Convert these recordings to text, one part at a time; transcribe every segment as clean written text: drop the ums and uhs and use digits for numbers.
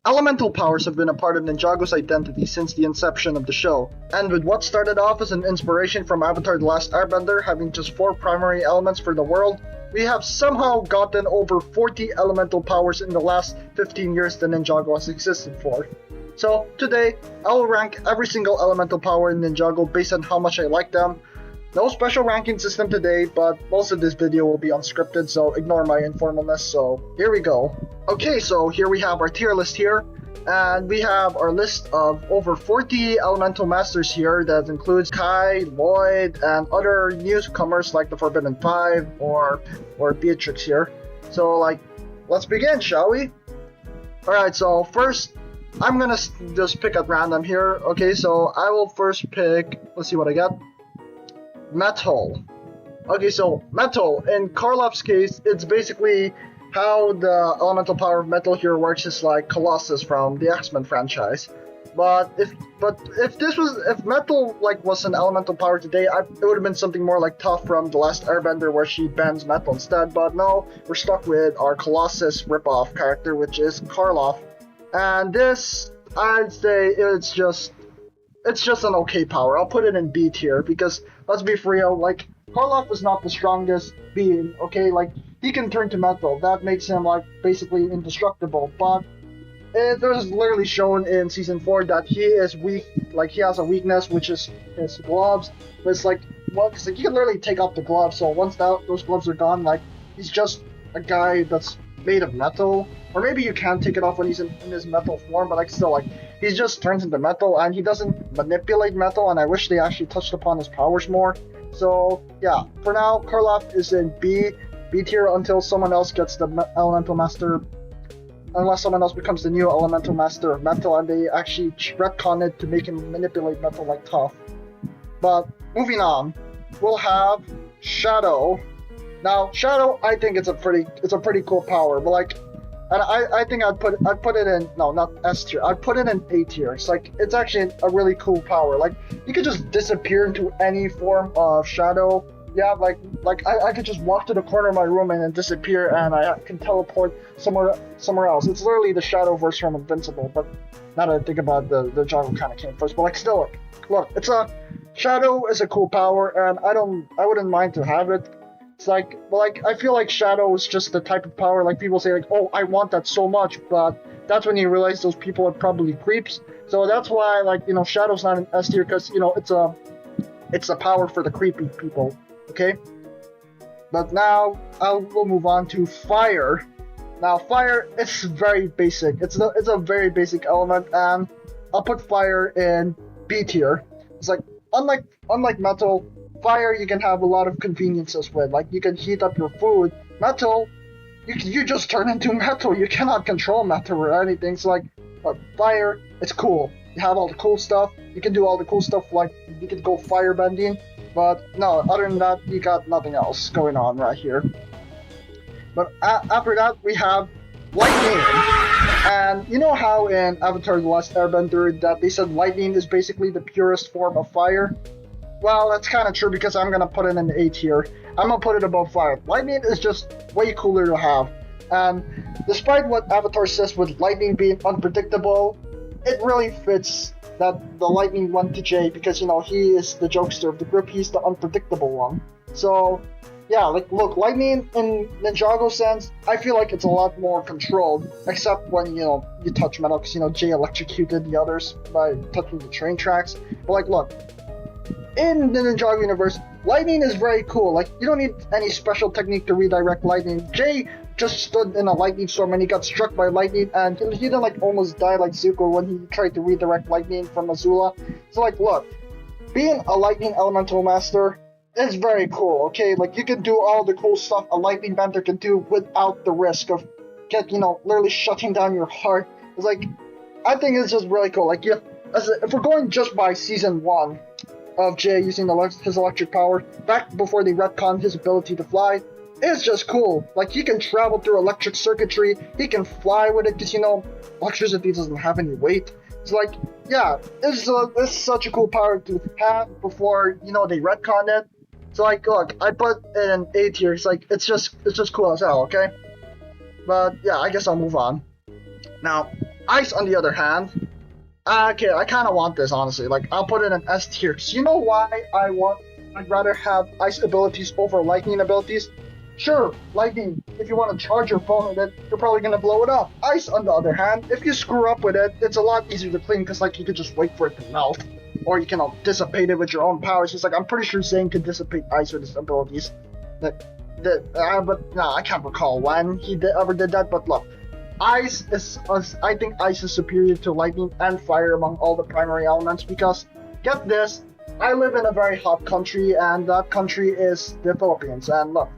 Elemental powers have been a part of Ninjago's identity since the inception of the show, and with what started off as an inspiration from Avatar: The Last Airbender having just 4 primary elements for the world, we have somehow gotten over 40 elemental powers in the last 15 years that Ninjago has existed for. So today, I will rank every single elemental power in Ninjago based on how much I like them. No special ranking system today, but most of this video will be unscripted, so ignore my informalness, so here we go. Okay, so here we have our tier list here, and we have our list of over 40 elemental masters here that includes Kai, Lloyd, and other newcomers like the Forbidden Five or Beatrix here. So let's begin, shall we? Alright, so first, I'm gonna just pick at random here. Okay, so I will first pick, let's see what I got. Metal. Okay, so Metal, in Karloff's case, it's basically how the elemental power of Metal here works is like Colossus from the X-Men franchise. But if Metal was an elemental power today, it would have been something more like Toph from The Last Airbender where she bends metal instead. But no, we're stuck with our Colossus ripoff character, which is Karloff. And this, I'd say it's just an okay power. I'll put it in B tier because, let's be for real, Karloff is not the strongest being, okay? He can turn to metal. That makes him, basically indestructible. But it was literally shown in Season 4 that he is weak. He has a weakness, which is his gloves. But it's you can literally take off the gloves. So once those gloves are gone, he's just a guy that's made of metal. Or maybe you can take it off when he's in his metal form, but still, he just turns into metal, and he doesn't manipulate metal, and I wish they actually touched upon his powers more. So, yeah, for now, Karloff is in B tier until someone else gets the Elemental Master, unless someone else becomes the new Elemental Master of Metal, and they actually retcon it to make him manipulate metal like Toph. But, moving on, we'll have Shadow. Now, Shadow, I think it's a pretty cool power, but and I think I'd put it in, no, not S tier. I'd put it in A tier. It's actually a really cool power. You could just disappear into any form of shadow. Yeah, I could just walk to the corner of my room and then disappear, and I can teleport somewhere else. It's literally the Shadow verse from Invincible. But now that I think about it, the genre kind of came first. But still, look, Shadow is a cool power, and I wouldn't mind to have it. It's I feel like Shadow is just the type of power, people say, oh, I want that so much, but that's when you realize those people are probably creeps. So that's why, Shadow's not an S tier, because, it's a power for the creepy people, okay? But now, we'll move on to Fire. Now, Fire, it's very basic. It's a very basic element, and I'll put Fire in B tier. It's unlike Metal, Fire you can have a lot of conveniences with, you can heat up your food. Metal, you just turn into metal. You cannot control metal or anything. So but Fire, it's cool. You have all the cool stuff. You can do all the cool stuff, you can go firebending. But no, other than that, you got nothing else going on right here. But after that, we have Lightning. And you know how in Avatar: The Last Airbender that they said lightning is basically the purest form of fire? Well, that's kind of true because I'm going to put it in A tier. I'm going to put it above Fire. Lightning is just way cooler to have. And despite what Avatar says with Lightning being unpredictable, it really fits that the Lightning went to Jay because, he is the jokester of the group. He's the unpredictable one. So, yeah, look, Lightning in Ninjago sense, I feel like it's a lot more controlled, except when, you touch metal, because, Jay electrocuted the others by touching the train tracks. But, look, in the Ninjago universe, lightning is very cool. You don't need any special technique to redirect lightning. Jay just stood in a lightning storm and he got struck by lightning, and he didn't almost die like Zuko when he tried to redirect lightning from Azula. So look, being a lightning elemental master is very cool, okay? You can do all the cool stuff a lightning bender can do without the risk of literally shutting down your heart. It's I think it's just really cool. If we're going just by Season 1, of Jay using his electric power, back before they retconned his ability to fly, it's just cool. He can travel through electric circuitry, he can fly with it, because, electricity doesn't have any weight. It's yeah, it's such a cool power to have before, they retconned it. So, look, I put it in A tier, it's just cool as hell, okay? But, yeah, I guess I'll move on. Now, Ice, on the other hand, okay, I kind of want this, honestly. Like, I'll put it in S tier. So you know why I'd rather have ice abilities over lightning abilities? Sure, lightning, if you want to charge your phone with it, you're probably going to blow it up. Ice, on the other hand, if you screw up with it, it's a lot easier to clean because, like, you could just wait for it to melt. Or you can dissipate it with your own powers. It's like, I'm pretty sure Zane could dissipate ice with his abilities. But no, I can't recall when he ever did that, but look. I think ice is superior to lightning and fire among all the primary elements because, get this, I live in a very hot country and that country is the Philippines. And look,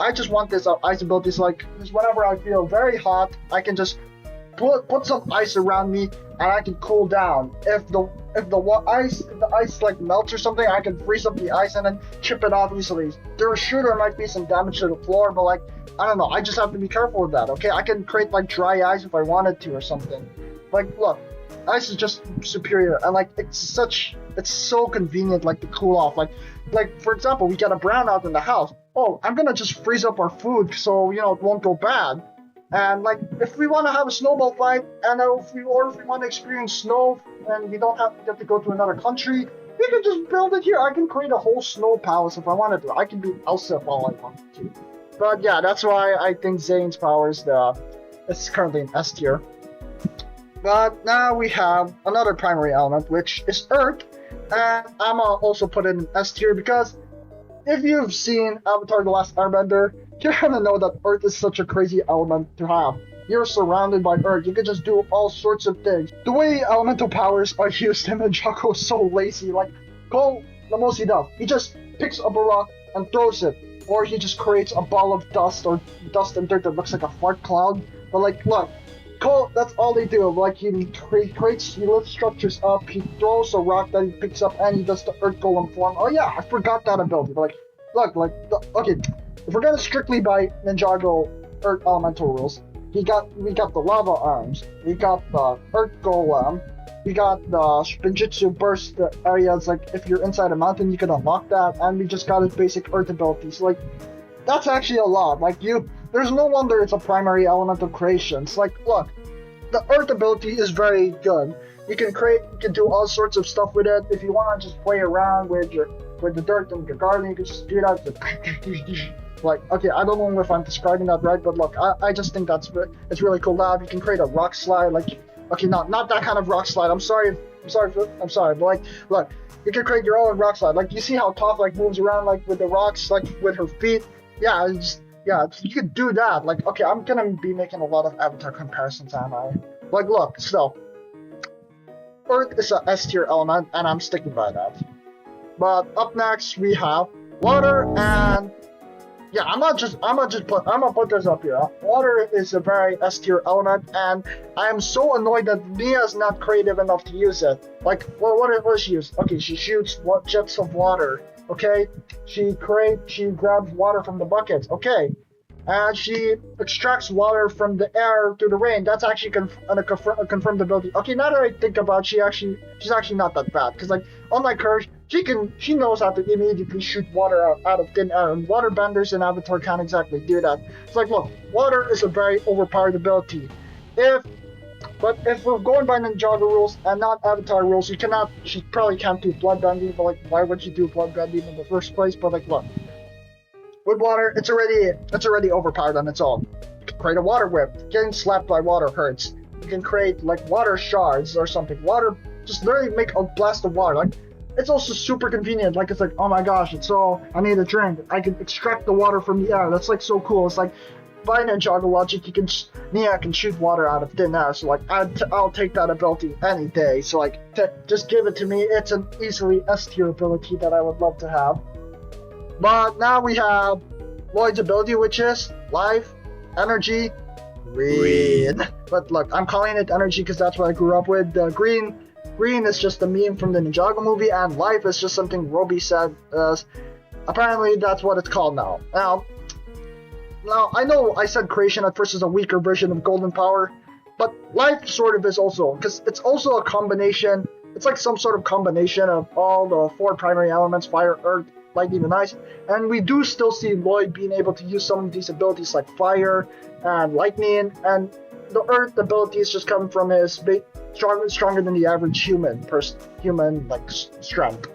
I just want this ice abilities, like, because whenever I feel very hot, I can just put some ice around me and I can cool down. If the ice like melts or something, I can freeze up the ice and then chip it off easily. There might be some damage to the floor, but like, I don't know, I just have to be careful with that, okay? I can create like dry ice if I wanted to or something. Like, look, ice is just superior and like it's so convenient, like, to cool off. Like for example, we get a brownout in the house. Oh, I'm gonna just freeze up our food so it won't go bad. And like, if we want to have a snowball fight, and if we want to experience snow, and we don't have to go to another country, we can just build it here. I can create a whole snow palace if I wanted to. I can be Elsa if all I wanted to. But yeah, that's why I think Zane's power is currently in S tier. But now we have another primary element, which is Earth, and I'm gonna also put it in S tier because if you've seen Avatar: The Last Airbender, you're gonna know that Earth is such a crazy element to have. You're surrounded by Earth. You can just do all sorts of things. The way elemental powers are used in Ninjago is so lazy. Like, Cole, the most he does, he just picks up a rock and throws it. Or he just creates a ball of dust or dust and dirt that looks like a fart cloud. But like, look, Cole, that's all they do. Like, he lifts structures up, he throws a rock that he picks up, and he does the Earth Golem form. Oh yeah, I forgot that ability. But like, okay, if we're gonna strictly by Ninjago Earth elemental rules, we got the lava arms, we got the Earth Golem, we got the Spinjitzu burst areas. Like, if you're inside a mountain, you can unlock that, and we just got his basic Earth abilities. Like, that's actually a lot. Like, there's no wonder it's a primary element of creations. Like, look, the Earth ability is very good. You can do all sorts of stuff with it. If you want to just play around with the dirt in your garden, you can just do that. Like, okay, I don't know if I'm describing that right, but look, I just think it's really cool to have. You can create a rock slide, like, okay, not that kind of rock slide. I'm sorry, but like, look, you can create your own rock slide. Like, you see how Toph like moves around like with the rocks, like with her feet. Yeah, you could do that. Like, okay, I'm gonna be making a lot of Avatar comparisons, am I? Like, look, still, Earth is a S tier element, and I'm sticking by that. But up next we have water, and yeah, I'm gonna put this up here. Water is a very S tier element, and I am so annoyed that Mia is not creative enough to use it. Like, what does she use? Okay, she shoots jets of water. Okay, she grabs water from the buckets. Okay, and she extracts water from the air through the rain. That's actually a confirmed ability. Okay, now that I think about it, she's actually not that bad. Because, like, unlike her, she knows how to immediately shoot water out of thin air. And water benders in Avatar can't exactly do that. It's like, look, water is a very overpowered ability. But if we're going by Ninjago rules and not Avatar rules, she probably can't do bloodbending. But like, why would she do bloodbending in the first place? But like, look. With water, it's already overpowered on its own. You can create a water whip. Getting slapped by water hurts. You can create like water shards or something. Water, just literally make a blast of water. Like, it's also super convenient. Like, it's like, oh my gosh, I need a drink. I can extract the water from the air. That's like so cool. It's like, by Ninjago logic, Nia can shoot water out of thin air. So like, I'll take that ability any day. So like, just give it to me. It's an easily S tier ability that I would love to have. But now we have Lloyd's ability, which is life, energy, green. But look, I'm calling it energy because that's what I grew up with. Green is just a meme from the Ninjago movie, and life is just something Roby said. Apparently, that's what it's called now. Now, I know I said creation at first is a weaker version of golden power, but life sort of is also, because it's also a combination. It's like some sort of combination of all the four primary elements: fire, earth, lightning, and ice. And we do still see Lloyd being able to use some of these abilities like fire and lightning, and the Earth abilities just come from his stronger than the average human like strength.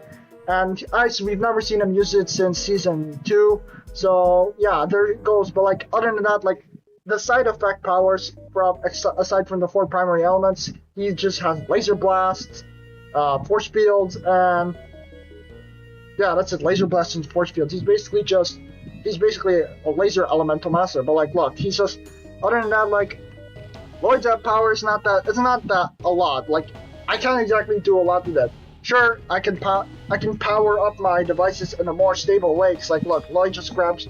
And Ice, we've never seen him use it since season 2. So yeah, there it goes. But like other than that, like the side effect powers from aside from the 4 primary elements, he just has laser blasts, force fields, and yeah, that's it. Laser blasts and force fields. He's basically a laser elemental master. But like, look, he's just other than that, like Lloyd's power is not that. It's not that a lot. Like I can't exactly do a lot with it. Sure, I can power up my devices in a more stable way. Cause like, look, Lloyd just grabs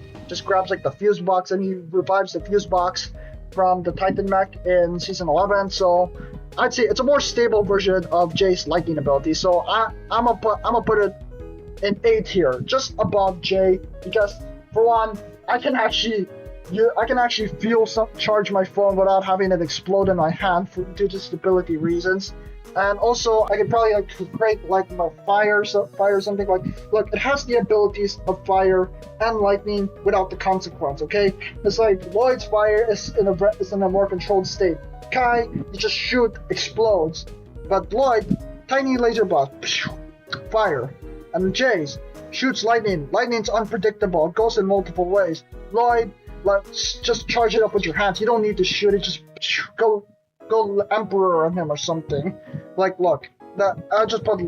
like the fuse box and he revives the fuse box from the Titan mech in season 11. So I'd say it's a more stable version of Jay's lightning ability. So I'm gonna put it in A tier, just above Jay, because for one, I can actually charge my phone without having it explode in my hand due to stability reasons. And also, I could probably like create like my fire or something. Like, look, it has the abilities of fire and lightning without the consequence. Okay, it's like Lloyd's fire is in a more controlled state. Kai, you just shoot, explodes. But Lloyd, tiny laser blast, fire. And Jay's shoots lightning. Lightning's unpredictable. It goes in multiple ways. Lloyd, like, just charge it up with your hands. You don't need to shoot it. Just go Emperor on him or something. Like, look, I just put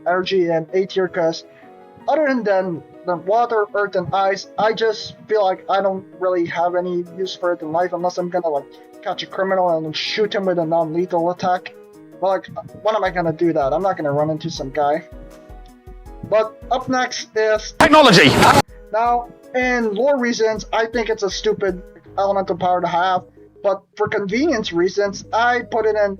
energy in A tier because other than the water, earth, and ice, I just feel like I don't really have any use for it in life unless I'm gonna like catch a criminal and shoot him with a non-lethal attack. But like, when am I gonna do that? I'm not gonna run into some guy. But up next is technology. Now, in lore reasons, I think it's a stupid elemental power to have. But for convenience reasons, I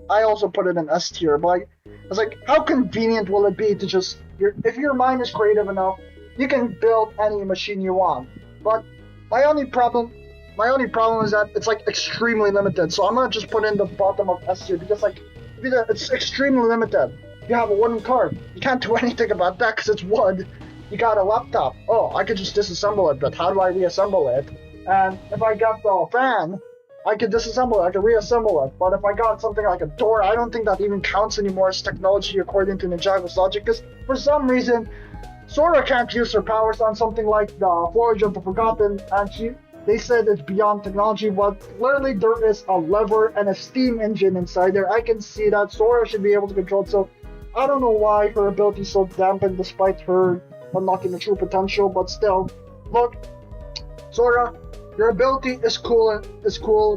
also put it in S tier. But like, it's like, how convenient will it be to just, if your mind is creative enough, you can build any machine you want. But my only problem is that it's like extremely limited. So I'm gonna just put in the bottom of S tier because like, it's extremely limited. You have a wooden card. You can't do anything about that because it's wood. You got a laptop. Oh, I could just disassemble it, but how do I reassemble it? And if I got the fan, I could disassemble it, I could reassemble it. But if I got something like a door, I don't think that even counts anymore as technology according to Ninjago's logic, because for some reason, Sora can't use her powers on something like the Forge of the Forgotten, and they said it's beyond technology, but clearly there is a lever and a steam engine inside there. I can see that Sora should be able to control it, so I don't know why her ability is so dampened despite her unlocking the true potential, but still, look, Sora, your ability is cool,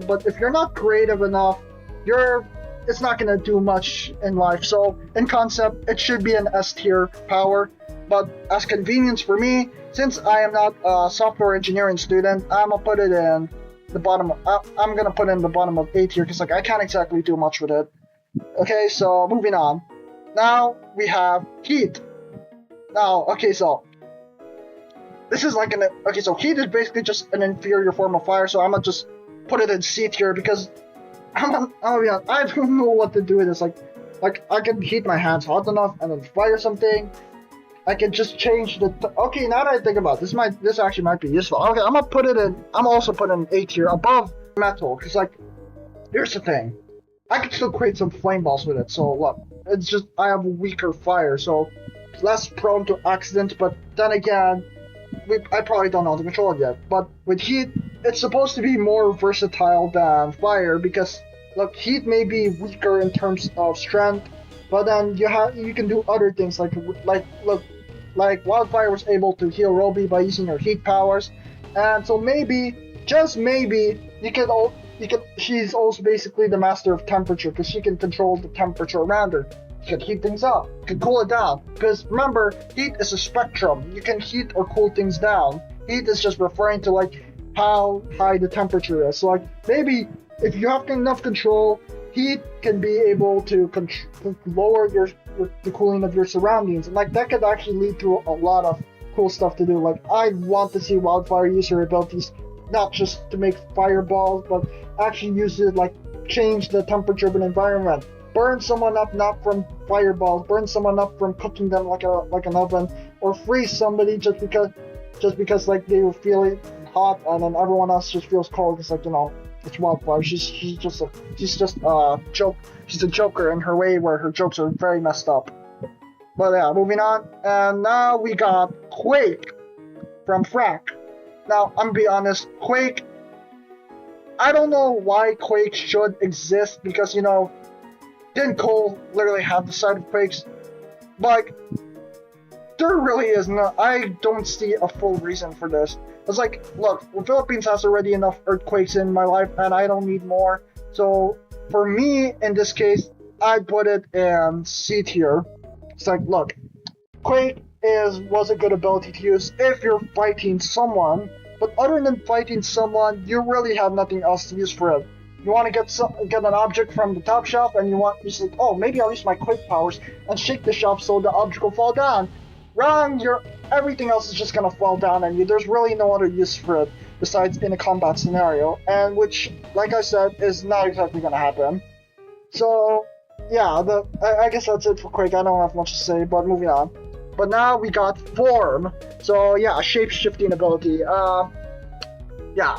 but if you're not creative enough, it's not gonna do much in life. So in concept, it should be an S tier power, but as convenience for me, since I am not a software engineering student, I'm gonna put it in the bottom. I'm gonna put it in the bottom of A tier because like I can't exactly do much with it. Okay, so moving on. Now we have heat. Now, okay, so this is like so heat is basically just an inferior form of fire, so I'm gonna just put it in C tier because I don't know what to do with this. Like I can heat my hands hot enough and then fire something. I can just change okay, now that I think about it, this actually might be useful. Okay, I'm also put in A tier above metal, because like, here's the thing. I can still create some flame balls with it, so look, it's just, I have weaker fire, so less prone to accidents, but then again, I probably don't know how to control it yet. But with heat, it's supposed to be more versatile than fire, because look, heat may be weaker in terms of strength, but then you can do other things like Wildfire was able to heal Roby by using her heat powers, and so maybe, just maybe, she's also basically the master of temperature because she can control the temperature around her. She can heat things up, can cool it down. Because remember, heat is a spectrum. You can heat or cool things down. Heat is just referring to like how high the temperature is. So like maybe if you have enough control, heat can be able to lower the cooling of your surroundings, and like that could actually lead to a lot of cool stuff to do. Like I want to see Wildfire use her abilities not just to make fireballs, but actually use it like change the temperature of an environment. Burn someone up not from fireballs, burn someone up from cooking them like an oven, or freeze somebody just because like they were feeling hot and then everyone else just feels cold. It's like, It's Wildflower. She's just a joke. She's a joker in her way, where her jokes are very messed up. But yeah, moving on. And now we got Quake from Frack. Now, I'm gonna be honest, Quake, I don't know why Quake should exist, because, didn't Cole literally have the side of Quakes? But there really is no, I don't see a full reason for this. It's like, look, the Philippines has already enough earthquakes in my life, and I don't need more. So, for me, in this case, I put it in C tier. It's like, look, Quake was a good ability to use if you're fighting someone, but other than fighting someone, you really have nothing else to use for it. You want to get an object from the top shelf, and you're like, oh, maybe I'll use my Quake powers and shake the shelf so the object will fall down. Wrong, everything else is just gonna fall down on you. There's really no other use for it besides in a combat scenario, and which, like I said, is not exactly gonna happen. So, yeah, I guess that's it for Quake. I don't have much to say, but moving on. But now we got Form. So yeah, a shape-shifting ability. Yeah.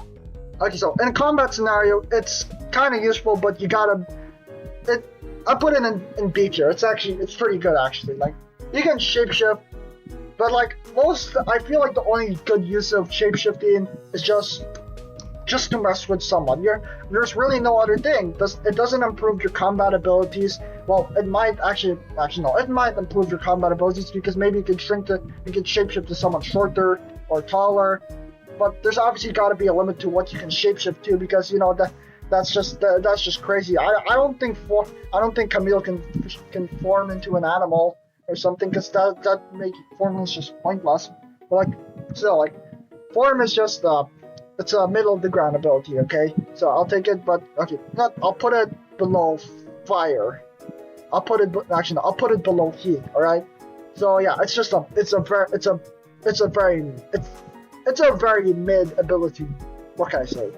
Okay, so in a combat scenario, it's kind of useful, but I put it in B tier. It's pretty good actually. Like, you can shapeshift, but like I feel like the only good use of shapeshifting is just to mess with someone. There's really no other thing. It doesn't improve your combat abilities. Well, it might no, it might improve your combat abilities, because maybe you can shapeshift to someone shorter or taller. But there's obviously got to be a limit to what you can shapeshift to, because that's just crazy. I don't think Camille can form into an animal or something, because that make form is just pointless. But like, still, like, form is just it's a middle of the ground ability, okay? So I'll take it, but okay, I'll put it below fire. I'll put it below heat, all right? So yeah, it's a very mid ability. What can I say?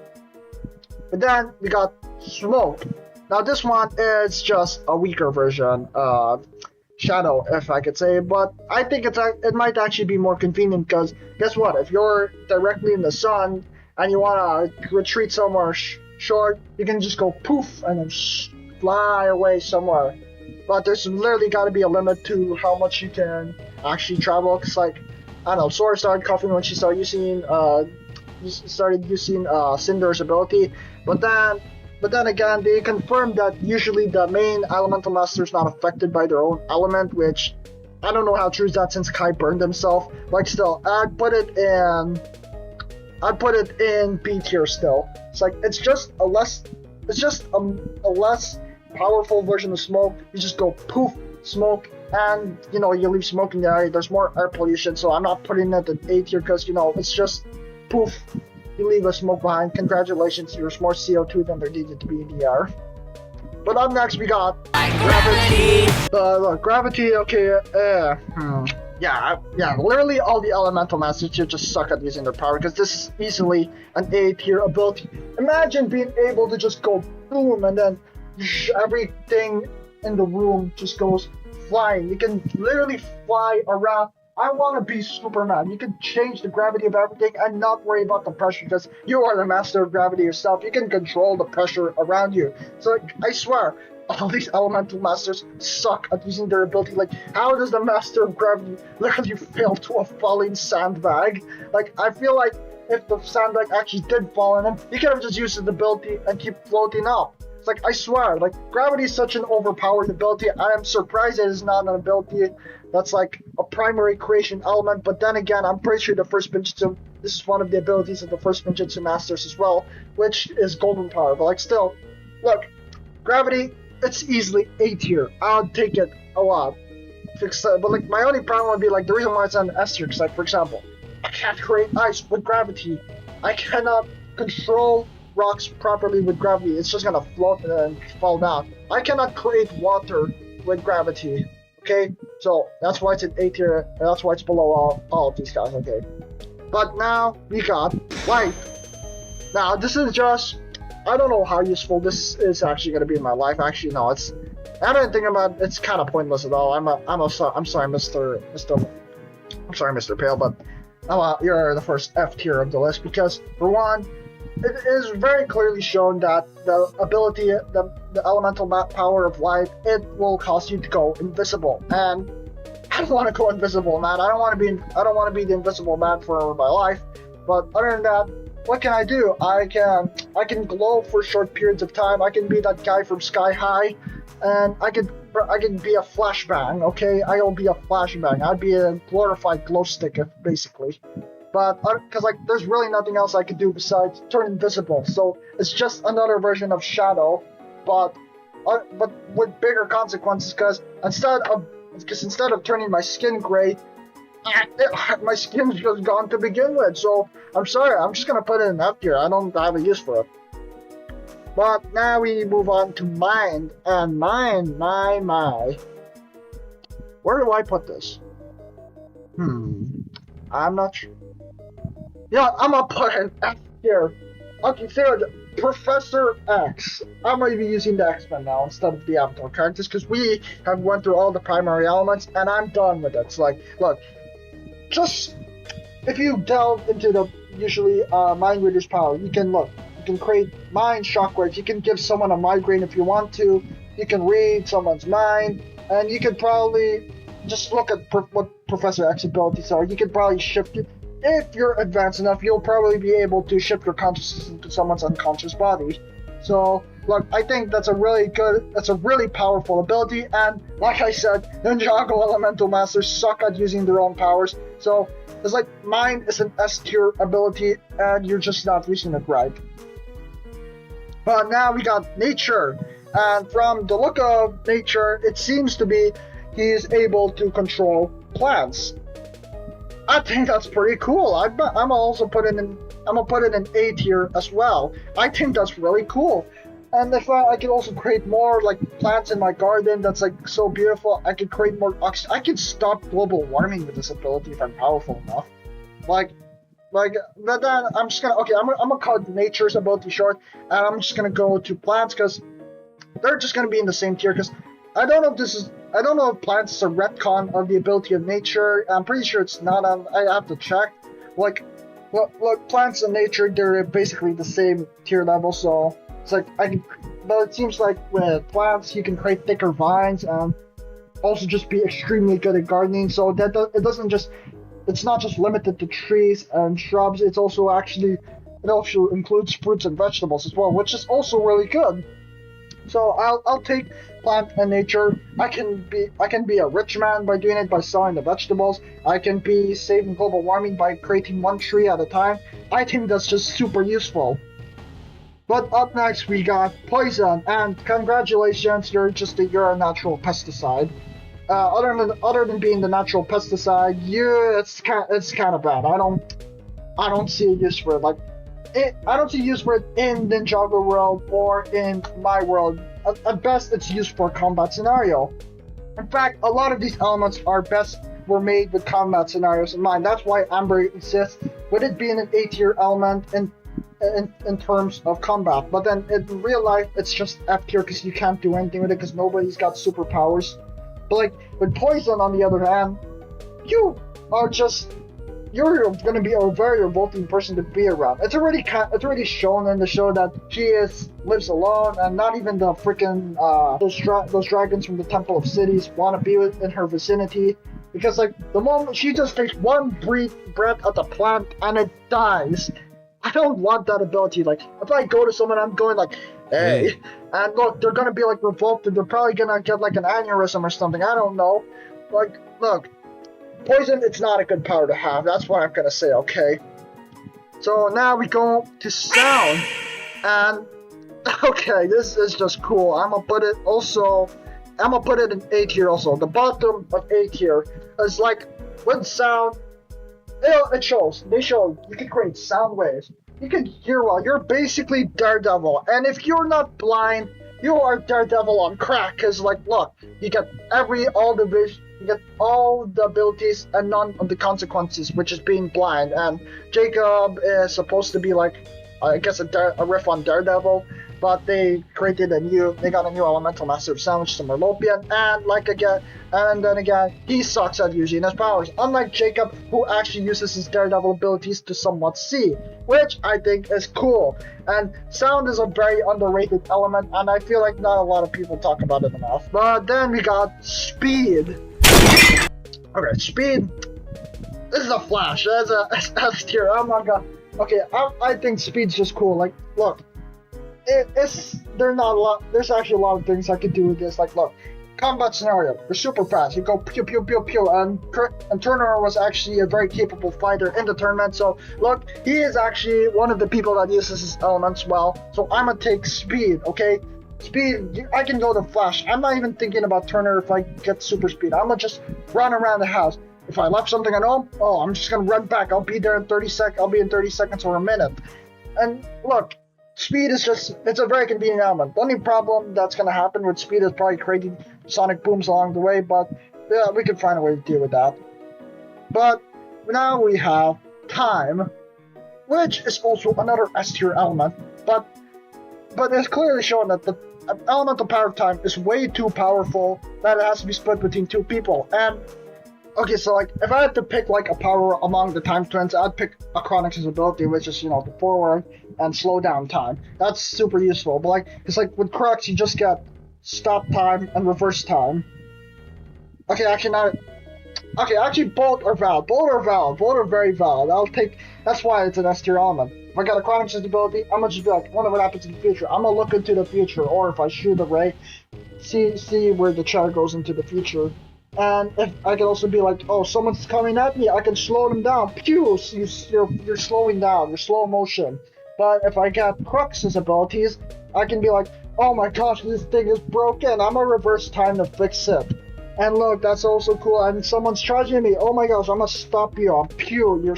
But then we got Smoke. Now this one is just a weaker version of Shadow, if I could say, but I think it might actually be more convenient, because guess what? If you're directly in the sun and you want to retreat somewhere short, you can just go poof and then fly away somewhere. But there's literally got to be a limit to how much you can actually travel. Cause like, I don't know, Sora started coughing when she started using Cinder's ability, but then again, they confirmed that usually the main elemental master is not affected by their own element, which I don't know how true is that, since Kai burned himself. Like, still, I'd put it in B tier still. It's like, it's just a less powerful version of Smoke. You just go poof, smoke, and you leave smoke in the area. There's more air pollution, so I'm not putting it in A tier, because it's just poof, you leave a smoke behind. Congratulations, there's more CO2 than there needed to be in the air. But up next we got Gravity. Look, Gravity, okay, yeah, literally all the elemental masters here just suck at using their power, because this is easily an A tier ability. Imagine being able to just go boom, and then everything in the room just goes flying. You can literally fly around. I want to be Superman. You can change the gravity of everything and not worry about the pressure, because you are the master of gravity yourself. You can control the pressure around you. So I swear, all these elemental masters suck at using their ability. Like, how does the master of gravity literally fail to a falling sandbag? Like, I feel like if the sandbag actually did fall on him, he could have just used his ability and keep floating up. It's like, I swear, like, gravity is such an overpowered ability. I am surprised it is not an ability that's like a primary creation element. But then again, I'm pretty sure this is one of the abilities of the first Ninjutsu masters as well, which is golden power. But like, still, look, gravity, it's easily A tier. I'll take it a lot. But like, my only problem would be like the reason why it's on S tier, because like, for example, I can't create ice with gravity. I cannot control rocks properly with gravity. It's just gonna float and fall down. I cannot create water with gravity. Okay, so that's why it's an A tier, and that's why it's below all of these guys. Okay, but now we got Light. Now this is just, I don't know how useful this is actually gonna be in my life. Actually, no, it's, I don't think about it, it's kind of pointless at all. I'm sorry, Mr. Pale, but you're the first F tier of the list, because for one, it is very clearly shown that the ability, the elemental power of light, it will cause you to go invisible. And I don't want to go invisible, man. I don't want to be the invisible man for my life. But other than that, what can I do? I can glow for short periods of time. I can be that guy from Sky High, and I can be a flashbang. Okay, I'll be a flashbang. I'd be a glorified glow stick, basically. But because like there's really nothing else I could do besides turn invisible. So it's just another version of Shadow, but with bigger consequences. Because instead of turning my skin gray, my skin's just gone to begin with. So I'm sorry, I'm just gonna put it in F tier. I don't have a use for it. But now we move on to Mind, and Mind, my. Where do I put this? I'm not sure. Yeah, I'm gonna put an F here. Okay, third, Professor X. I'm gonna be using the X-Men now instead of the Avatar characters because we have went through all the primary elements and I'm done with it. It's like, look, just if you delve into the usually Mind Reader's power, you can create mind shockwaves. You can give someone a migraine if you want to. You can read someone's mind, and you could probably just look at what Professor X abilities are. You could probably shift it. If you're advanced enough, you'll probably be able to shift your consciousness into someone's unconscious body. So, look, I think that's a really powerful ability, and like I said, Ninjago Elemental Masters suck at using their own powers, so it's like mine is an S tier ability, and you're just not using it right. But now we got Nature, and from the look of Nature, it seems to be he is able to control plants. I think that's pretty cool. I'm gonna put it in A tier as well. I think that's really cool. And if I could also create more like plants in my garden that's like so beautiful, I could create more oxygen. I could stop global warming with this ability if I'm powerful enough. But then I'm just gonna I'm gonna cut Nature's ability short, and I'm just gonna go to plants because they're just gonna be in the same tier. Because I don't know if plants is a retcon of the ability of Nature. I'm pretty sure it's not. I have to check. Look, plants and Nature, they're basically the same tier level. So it's like but it seems like with plants you can create thicker vines and also just be extremely good at gardening. So that it's not just limited to trees and shrubs. It also includes fruits and vegetables as well, which is also really good. So I'll take plant and nature. I can be a rich man by doing it by selling the vegetables. I can be saving global warming by creating one tree at a time. I think that's just super useful. But up next we got poison, and congratulations, you're a natural pesticide. Other than being the natural pesticide, it's kind of bad. I don't see a use for it. I don't see use for it in Ninjago world or in my world. At best, it's used for combat scenario. In fact, a lot of these elements were made with combat scenarios in mind. That's why Amber exists, with it being an A tier element in terms of combat. But then in real life, it's just F tier because you can't do anything with it because nobody's got superpowers. But like with poison, on the other hand, you're going to be a very revolting person to be around. It's already shown in the show that she lives alone, and not even the freaking those dragons from the Temple of Cities want to be in her vicinity, because like the moment she just takes one breath at the plant and it dies. I don't want that ability. Like if I go to someone, I'm going like, hey, and look, they're gonna be like revolted. They're probably gonna get like an aneurysm or something. I don't know. Like, look. Poison, it's not a good power to have. That's what I'm gonna say, okay? So now we go to sound. And, okay, this is just cool. I'm gonna put it in A tier also. The bottom of A tier is like, with sound, they show you can create sound waves. You can hear well. You're basically Daredevil. And if you're not blind, you are Daredevil on crack. Cause like, look, you get all the abilities and none of the consequences, which is being blind. And Jacob is supposed to be like, I guess a riff on Daredevil. but they got a new elemental master of sound, which is a Merlopian, and then again, he sucks at using his powers, unlike Jacob, who actually uses his Daredevil abilities to somewhat see, which I think is cool. And sound is a very underrated element, and I feel like not a lot of people talk about it enough. But then we got speed. Okay, speed. This is a Flash. That's a S tier. Oh my god. Okay, I think speed's just cool. Like, look, there's actually a lot of things I could do with this. Like, look, combat scenario. You're super fast. You go pew pew pew pew, and Turner was actually a very capable fighter in the tournament. So look, he is actually one of the people that uses his elements well. So I'm gonna take speed. Okay. Speed, I can go to Flash. I'm not even thinking about Turner if I get super speed. I'm gonna just run around the house. If I left something at home, I'm just gonna run back. I'll be there in 30 seconds. I'll be in 30 seconds or a minute. And look, speed is it's a very convenient element. The only problem that's gonna happen with speed is probably creating sonic booms along the way, but yeah, we can find a way to deal with that. But now we have time, which is also another S tier element, but it's clearly shown that the elemental power of time is way too powerful that it has to be split between two people. And okay, so like if I had to pick like a power among the time twins, I'd pick Achronix's ability, which is, the forward and slow down time. That's super useful. But like it's like with Crux, you just get stop time and reverse time. Okay, actually both are valid. Both are very valid. That's why it's an S tier element. If I got Achronix's ability, I'm gonna just be like, wonder what happens in the future. I'm gonna look into the future, or if I shoot a ray, see where the chair goes into the future. And if I can also be like, oh, someone's coming at me, I can slow them down. Pew! You're slowing down. You're slow motion. But if I got Crux's abilities, I can be like, oh my gosh, this thing is broken. I'm gonna reverse time to fix it. And look, that's also cool. And someone's charging me. Oh my gosh, I'm gonna stop you. Pew! You're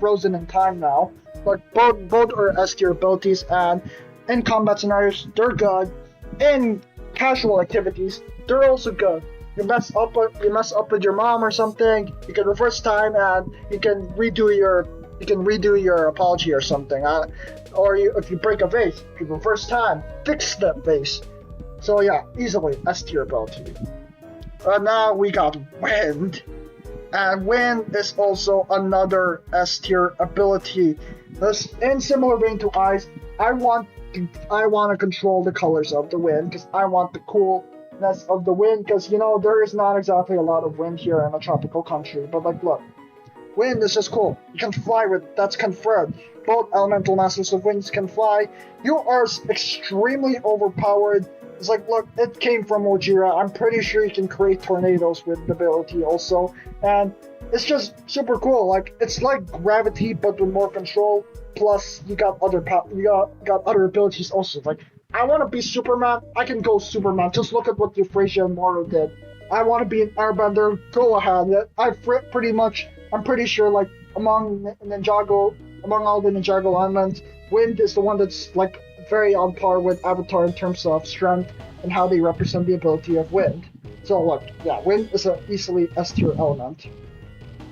frozen in time now. Like both are S tier abilities, and in combat scenarios, they're good. In casual activities, they're also good. You mess up with your mom or something, you can reverse time and you can redo your apology or something. If you break a vase, you can reverse time, fix that vase. So yeah, easily S tier ability. Now we got wind, and wind is also another S tier ability. This, in similar vein to ice, I want to control the colors of the wind because I want the coolness of the wind, because there is not exactly a lot of wind here in a tropical country. But like, look, wind is just cool. You can fly with, that's confirmed. Both elemental masters of winds can fly. You are extremely overpowered. It's like, look, it came from Ojira. I'm pretty sure you can create tornadoes with the ability also, and it's just super cool. Like, it's like gravity but with more control. Plus, you got other abilities also. Like, I want to be Superman. I can go Superman. Just look at what Euphrasia and Moro did. I want to be an Airbender. Go ahead. I'm pretty sure, like, among all the Ninjago elements, wind is the one that's like very on par with Avatar in terms of strength and how they represent the ability of wind. So look, yeah, wind is an easily S tier element.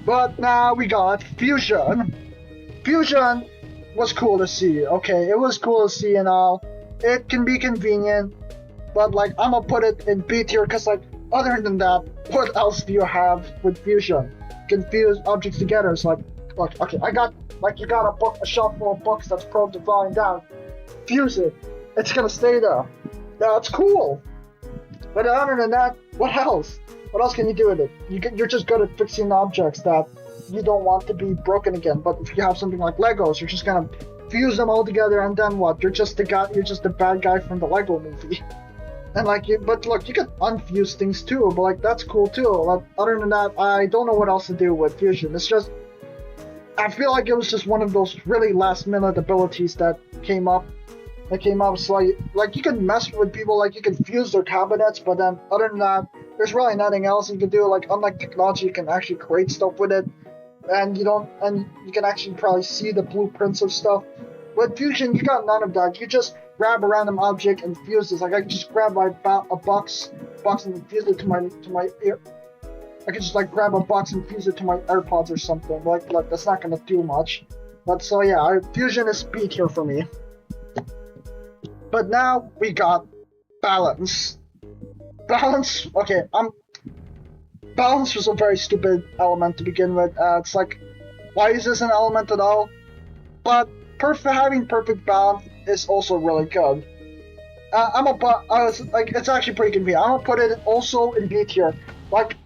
But now we got fusion. Fusion was cool to see. Okay, it was cool to see and all. It can be convenient, but like, I'm gonna put it in B tier because, like, other than that, what else do you have with fusion? You can fuse objects together. It's like, look, okay, you got a shelf full of books that's prone to falling down. Fuse it. It's gonna stay there. That's cool. But other than that, what else? What else can you do with it? You're just good at fixing objects that you don't want to be broken again. But if you have something like Legos, you're just gonna fuse them all together, and then what? You're just the bad guy from the Lego movie. And like, but look, you can unfuse things too. But like, that's cool too. Like, other than that, I don't know what else to do with fusion. It's just, I feel like it was just one of those really last minute abilities that came up. So like you can mess with people, like you can fuse their cabinets, but then other than that, there's really nothing else you can do. Like, unlike technology, you can actually create stuff with it, and you can actually probably see the blueprints of stuff. With fusion, you got none of that. You just grab a random object and fuse it. Like, I can just grab a box and fuse it to my ear. I could just like grab a box and fuse it to my AirPods or something. Like that's not gonna do much. But so yeah, fusion is B tier for me. But now we got balance. Balance, okay, balance was a very stupid element to begin with. It's like, why is this an element at all? But having perfect balance is also really good. It's actually pretty convenient. I'm gonna put it also in B tier. Like,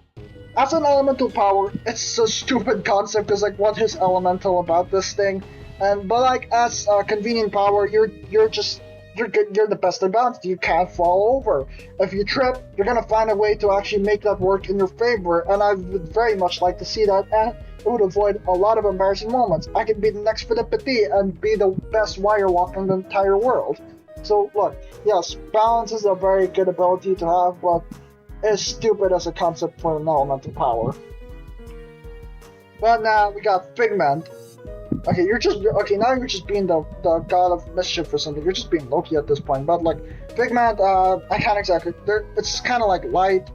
as an elemental power, it's a stupid concept because like, what is elemental about this thing? But like, as a convenient power, you're good. You're the best in balance. You can't fall over. If you trip, you're gonna find a way to actually make that work in your favor. And I would very much like to see that. And it would avoid a lot of embarrassing moments. I could be the next Philip Petit and be the best wire walker in the entire world. So look, yes, balance is a very good ability to have, but it's stupid as a concept for an elemental power. But now we got Figment. Okay, now you're just being the god of mischief or something. You're just being Loki at this point. But like Figment, I can't exactly. It's kind of like light,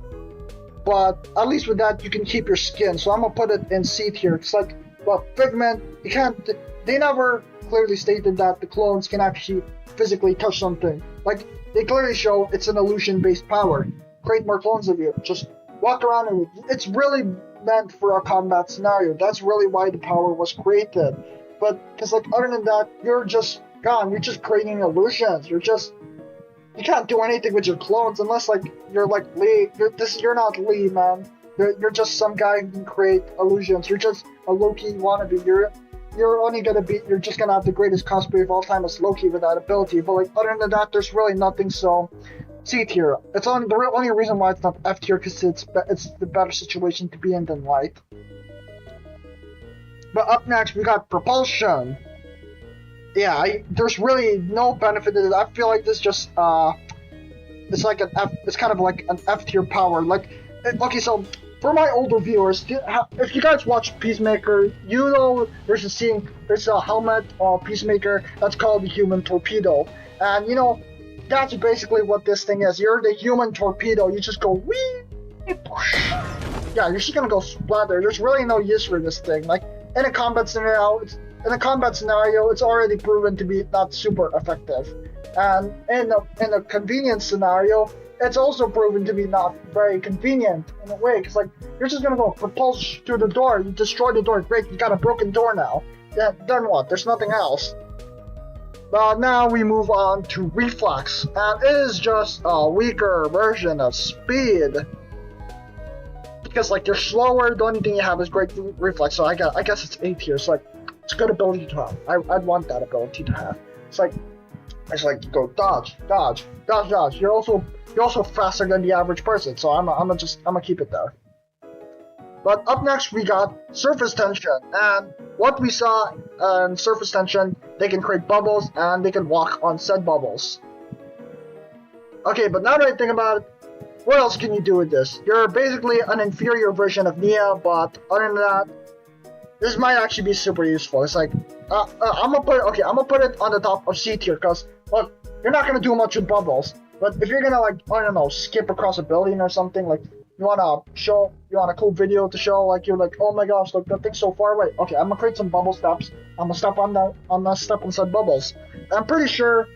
but at least with that you can keep your skin. So I'm gonna put it in C tier. It's like, well, Figment, you can't. They never clearly stated that the clones can actually physically touch something. Like, they clearly show it's an illusion-based power. Create more clones of you. Just walk around and it's really meant for a combat scenario. That's really why the power was created. But because like, other than that, you're just gone. You're just creating illusions. You can't do anything with your clones unless like you're like Lee. You're not Lee, man. You're just some guy who can create illusions. You're just a Loki wannabe. You're just gonna have the greatest cosplay of all time as Loki with that ability. But like, other than that, there's really nothing. So C tier. It's only the only reason why it's not F tier because it's the better situation to be in than light. But up next we got propulsion. Yeah, there's really no benefit to it. I feel like this just it's like it's kind of like an F tier power. Like, okay, so for my older viewers, if you guys watch Peacemaker, you know there's a helmet of Peacemaker that's called the Human Torpedo, and you know that's basically what this thing is. You're the Human Torpedo. You just go wee, yeah, you're just gonna go splatter. There's really no use for this thing. Like, in a combat scenario, it's already proven to be not super effective, and in a convenience scenario, it's also proven to be not very convenient in a way, because like, you're just gonna go propulse through the door, you destroy the door, great, you got a broken door now. Yeah, then what? There's nothing else. But now we move on to reflex, and it is just a weaker version of speed. Because like, you're slower, the only thing you have is great reflex, so I guess it's A tier, so like, it's a good ability to have. I'd want that ability to have. It's like you go dodge, dodge, dodge, dodge. You're also faster than the average person, so I'm gonna keep it there. But up next we got surface tension, and what we saw in surface tension, they can create bubbles and they can walk on said bubbles. Okay, but now that I think about it, what else can you do with this? You're basically an inferior version of Nia, but other than that, this might actually be super useful. It's like, I'm gonna put it on the top of C tier, because look, you're not gonna do much with bubbles. But if you're gonna, like, I don't know, skip across a building or something, like, you want a cool video to show, like, you're like, oh my gosh, look, that thing's so far away. Okay, I'm gonna create some bubble steps. I'm gonna step on said bubbles. I'm pretty sure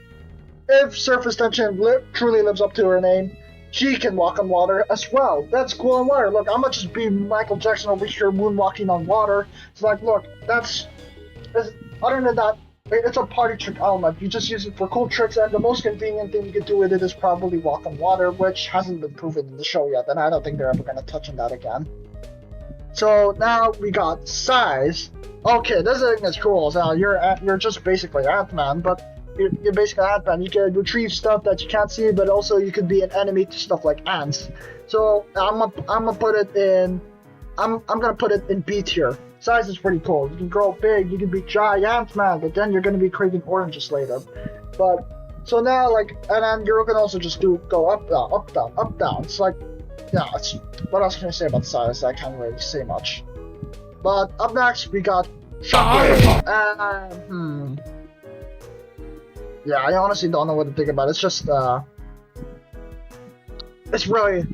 if surface tension truly lives up to her name, she can walk on water as well. That's cool on water. Look, I'm gonna just be Michael Jackson over here moonwalking on water. It's like, look, other than that, it's a party trick element. You just use it for cool tricks, and the most convenient thing you can do with it is probably walk on water, which hasn't been proven in the show yet, and I don't think they're ever gonna touch on that again. So now we got size. Okay, this thing is cool. So you're just basically Ant-Man, but you're basically Ant-Man. You can retrieve stuff that you can't see, but also you could be an enemy to stuff like ants. So I'm gonna put it in. I'm gonna put it in B tier. Size is pretty cool. You can grow big. You can be giant, man. But then you're gonna be creating oranges later. But so now, like, and then you're gonna also just go up, down, up, down, up, down. It's like, yeah. What else can I say about size? I can't really say much. But up next we got shockwave. Yeah, I honestly don't know what to think about it. It's just, it's really,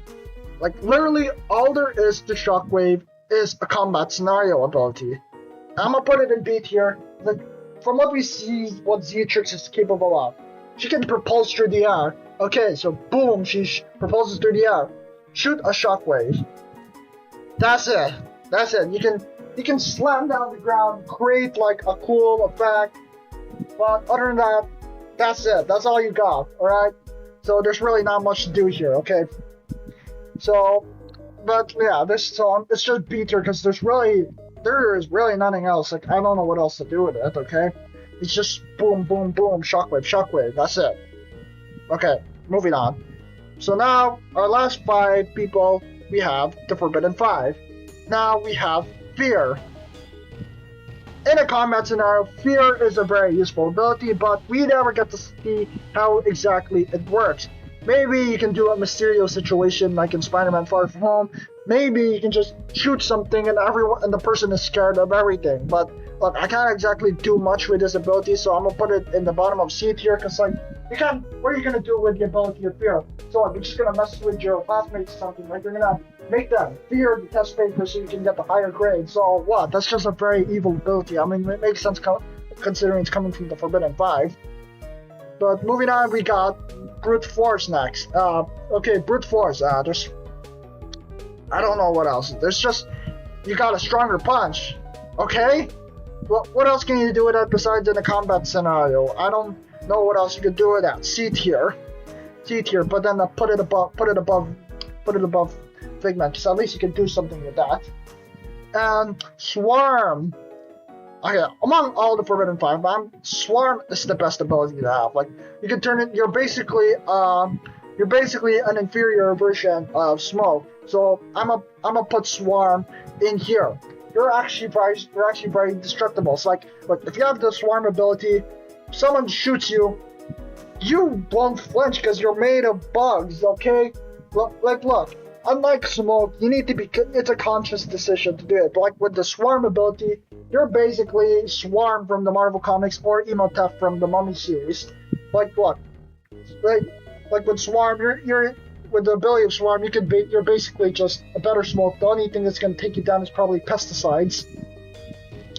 like, literally all there is to Shockwave is a combat scenario ability. I'm gonna put it in B tier. Like, from what we see, what Zeatrix is capable of, she can propulse through the air. Okay, so boom, she propulses through the air. Shoot a shockwave. That's it. That's it. You can slam down the ground, create like a cool effect. But other than that, that's it. That's all you got. Alright? So there's really not much to do here, okay? So, but yeah, this song, it's just B tier because there is really nothing else. Like, I don't know what else to do with it, okay? It's just boom, boom, boom, shockwave, shockwave. That's it. Okay, moving on. So now, our last 5 people, we have the Forbidden 5. Now we have Fear. In a combat scenario, Fear is a very useful ability, but we never get to see how exactly it works. Maybe you can do a mysterious situation like in Spider-Man Far From Home. Maybe you can just shoot something and the person is scared of everything. But look, I can't exactly do much with this ability, so I'm gonna put it in the bottom of C tier because like what are you gonna do with the ability of Fear? So like, you're just gonna mess with your classmates or something, like you're gonna make them fear the test paper so you can get the higher grade. So what? That's just a very evil ability. I mean, it makes sense considering it's coming from the Forbidden 5. But moving on, we got Brute Force next. Okay, Brute Force. There's, I don't know what else. There's just, you got a stronger punch. Okay? Well, what else can you do with that besides in a combat scenario? I don't know what else you could do with that. C tier, but then put it above Figment, because at least you can do something with that. And Swarm. Okay, among all the Forbidden 5, Swarm is the best ability to have. Like, you can turn it. You're basically an inferior version of Smoke. So I'm gonna put Swarm in here. You're actually very destructible. It's like, look, if you have the Swarm ability, someone shoots you, you won't flinch because you're made of bugs. Okay, look. Unlike Smoke, it's a conscious decision to do it. But like with the Swarm ability, you're basically Swarm from the Marvel Comics or Emotep from the Mummy series. Like, look, like with Swarm, you're with the ability of Swarm, you're basically just a better Smoke. The only thing that's gonna take you down is probably pesticides.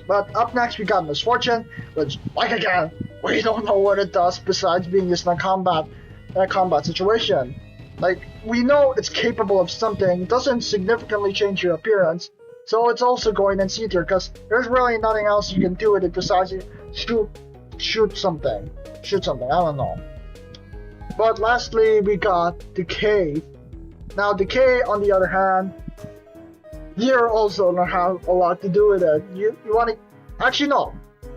But up next, we got Misfortune, which, like again, we don't know what it does besides being used in a combat situation. Like, we know it's capable of something, doesn't significantly change your appearance, so it's also going in C tier, because there's really nothing else you can do with it besides shoot something, I don't know. But lastly, we got Decay. Now, Decay, on the other hand, you're also don't have a lot to do with it. You want to, actually no,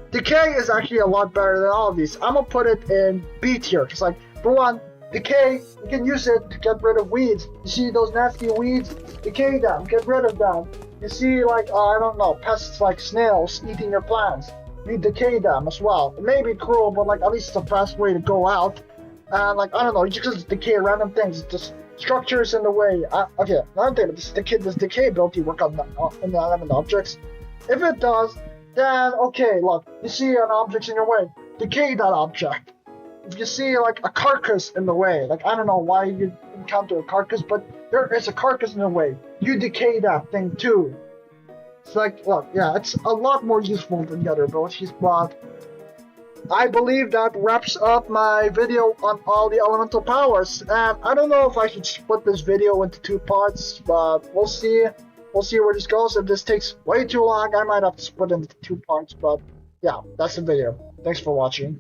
Decay is actually a lot better than all of these. I'm gonna put it in B tier, because like, for one, Decay, you can use it to get rid of weeds. You see those nasty weeds? Decay them, get rid of them. You see, like, I don't know, pests like snails eating your plants. You decay them as well. It may be cruel, but like, at least it's a fast way to go out. And like, I don't know, you just decay random things. Just structures in the way. Okay, another thing, this decay ability work on the element objects. If it does, then okay, look, you see an object in your way, decay that object. If you see like a carcass in the way, like I don't know why you encounter a carcass, but there is a carcass in the way, you decay that thing too. It's like, look, yeah, it's a lot more useful than the other abilities, but I believe that wraps up my video on all the elemental powers. And I don't know if I should split this video into 2 parts, but we'll see. We'll see where this goes. If this takes way too long, I might have to split it into 2 parts, but yeah, that's the video. Thanks for watching.